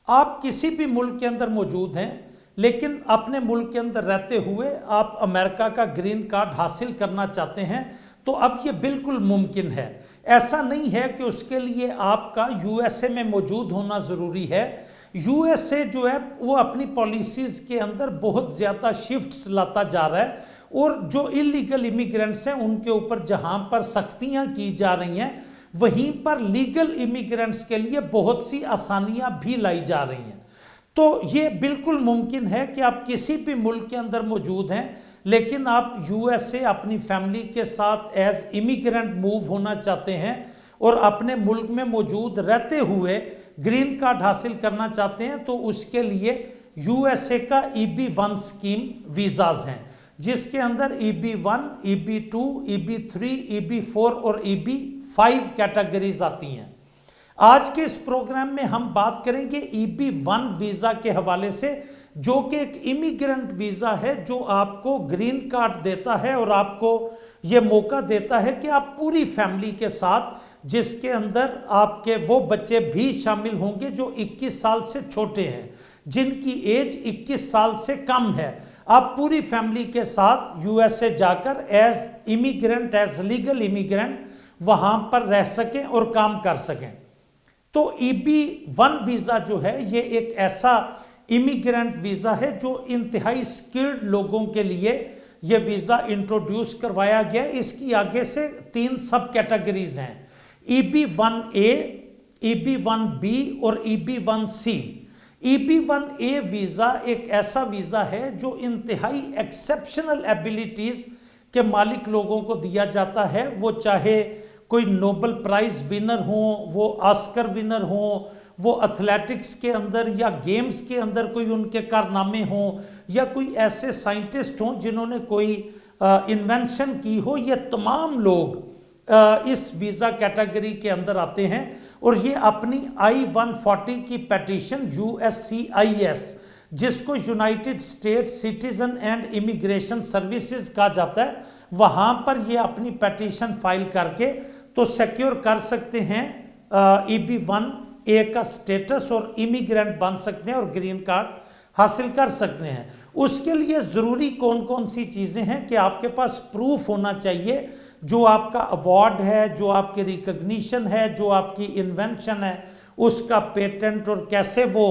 آپ کسی بھی ملک کے اندر موجود ہیں لیکن اپنے ملک کے اندر رہتے ہوئے آپ امریکہ کا گرین کارڈ حاصل کرنا چاہتے ہیں تو اب یہ بالکل ممکن ہے۔ ایسا نہیں ہے کہ اس کے لیے آپ کا یو ایس اے میں موجود ہونا ضروری ہے۔ یو ایس اے جو ہے وہ اپنی پالیسیز کے اندر بہت زیادہ شفٹس لاتا جا رہا ہے، اور جو انلیگل امیگرینٹس ہیں ان کے اوپر جہاں پر سختیاں کی جا رہی ہیں وہیں پر لیگل امیگرینٹس کے لیے بہت سی آسانیاں بھی لائی جا رہی ہیں۔ تو یہ بالکل ممکن ہے کہ آپ کسی بھی ملک کے اندر موجود ہیں لیکن آپ یو ایس اے اپنی فیملی کے ساتھ ایز امیگرینٹ موو ہونا چاہتے ہیں اور اپنے ملک میں موجود رہتے ہوئے گرین کارڈ حاصل کرنا چاہتے ہیں، تو اس کے لیے یو ایس اے کا EB-1 اسکیم ویزاز ہیں، جس کے اندر EB-1 EB-2 EB-3 EB-4 اور EB-5 کیٹیگریز آتی ہیں۔ آج کے اس پروگرام میں ہم بات کریں گے EB-1 ویزا کے حوالے سے، جو کہ ایک امیگرنٹ ویزا ہے جو آپ کو گرین کارڈ دیتا ہے اور آپ کو یہ موقع دیتا ہے کہ آپ پوری فیملی کے ساتھ، جس کے اندر آپ کے وہ بچے بھی شامل ہوں گے جو 21 سال سے چھوٹے ہیں، جن کی ایج 21 سال سے کم ہے، آپ پوری فیملی کے ساتھ یو ایس اے جا کر as immigrant, as legal immigrant وہاں پر رہ سکیں اور کام کر سکیں۔ تو EB-1 ویزا جو ہے یہ ایک ایسا امیگرنٹ ویزا ہے جو انتہائی سکلڈ لوگوں کے لیے یہ ویزا انٹروڈیوس کروایا گیا ہے۔ اس کی آگے سے 3 سب کیٹیگریز ہیں، EB-1A EB-1B اور EB-1C۔ EB-1A ویزا ایک ایسا ویزا ہے جو انتہائی ایکسیپشنل ایبیلیٹیز کے مالک لوگوں کو دیا جاتا ہے، وہ چاہے کوئی نوبل پرائز ونر ہوں، وہ آسکر ونر ہوں، وہ ایتھلیٹکس کے اندر یا گیمز کے اندر کوئی ان کے کارنامے ہوں، یا کوئی ایسے سائنٹسٹ ہوں جنہوں نے کوئی انوینشن کی ہو، یہ تمام لوگ اس ویزا کیٹیگری کے اندر آتے ہیں، اور یہ اپنی I-140 کی پیٹیشن USCIS، جس کو United state citizen and immigration services کہا جاتا ہے، وہاں پر یہ اپنی پیٹیشن فائل کر کے تو سیکیور کر سکتے ہیں EB-1A کا سٹیٹس اور امیگرنٹ بن سکتے ہیں اور گرین کارڈ حاصل کر سکتے ہیں۔ اس کے لیے ضروری کون کون سی چیزیں ہیں کہ آپ کے پاس پروف ہونا چاہیے، جو آپ کا ایوارڈ ہے، جو آپ کی ریکگنیشن ہے، جو آپ کی انوینشن ہے، اس کا پیٹنٹ اور کیسے وہ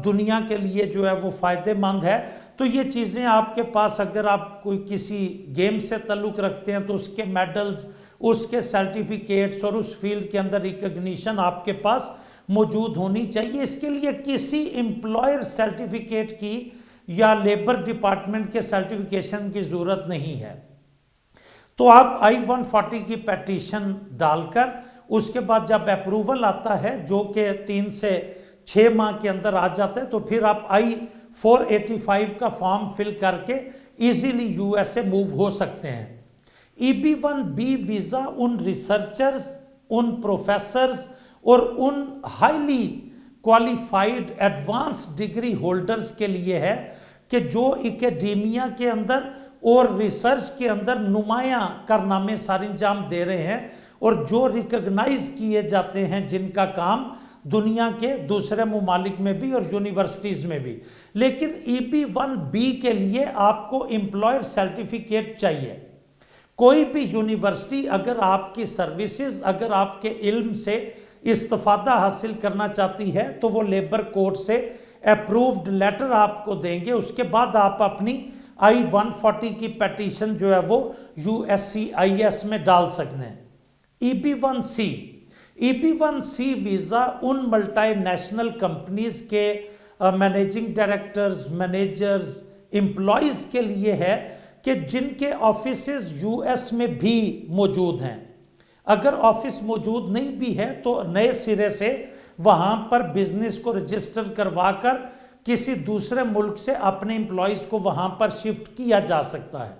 دنیا کے لیے جو ہے وہ فائدہ مند ہے۔ تو یہ چیزیں آپ کے پاس، اگر آپ کوئی کسی گیم سے تعلق رکھتے ہیں تو اس کے میڈلز، اس کے سرٹیفکیٹس اور اس فیلڈ کے اندر ریکگنیشن آپ کے پاس موجود ہونی چاہیے۔ اس کے لیے کسی امپلائر سرٹیفکیٹ کی یا لیبر ڈپارٹمنٹ کے سرٹیفکیشن کی ضرورت نہیں ہے۔ تو آپ I-140 کی پیٹیشن ڈال کر اس کے بعد جب اپروول آتا ہے، جو کہ 3 سے 6 ماہ کے اندر آ جاتا ہے، تو پھر آپ I-485 کا فارم فل کر کے easily U S A move ہو سکتے ہیں۔ EB-1B ویزا ان ریسرچرز، ان پروفیسرز اور ان highly qualified advance degree holders کے لیے ہے کہ جو اکیڈیمیا کے اندر اور ریسرچ کے اندر نمایاں کارنامے سر انجام دے رہے ہیں اور جو ریکگنائز کیے جاتے ہیں، جن کا کام دنیا کے دوسرے ممالک میں بھی اور یونیورسٹیز میں بھی۔ لیکن EB-1B کے لیے آپ کو امپلائر سرٹیفکیٹ چاہیے۔ کوئی بھی یونیورسٹی اگر آپ کی سروسز، اگر آپ کے علم سے استفادہ حاصل کرنا چاہتی ہے تو وہ لیبر کورٹ سے اپرووڈ لیٹر آپ کو دیں گے، اس کے بعد آپ اپنی I-140 کی پیٹیشن جو ہے وہ USCIS میں ڈال سکتے ہیں۔ EB-1C EB-1C ویزا ان ملٹی نیشنل کمپنیز کے مینیجنگ ڈائریکٹرز، مینیجرز، امپلائیز کے لیے ہے کہ جن کے آفیسز US میں بھی موجود ہیں۔ اگر آفس موجود نہیں بھی ہے تو نئے سرے سے وہاں پر بزنس کو رجسٹر کروا کر کسی دوسرے ملک سے اپنے امپلائیز کو وہاں پر شفٹ کیا جا سکتا ہے۔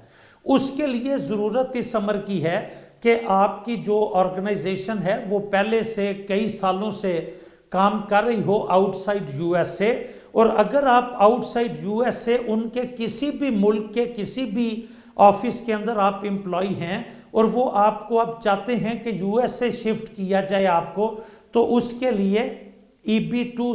اس کے لیے ضرورت اس امر کی ہے کہ آپ کی جو آرگنائزیشن ہے وہ پہلے سے کئی سالوں سے کام کر رہی ہو آؤٹ سائڈ USA، اور اگر آپ آؤٹ سائڈ USA ان کے کسی بھی ملک کے کسی بھی آفس کے اندر آپ امپلائی ہیں اور وہ آپ کو اب چاہتے ہیں کہ USA شفٹ کیا جائے آپ کو، تو اس کے لیے EB2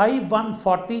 I-140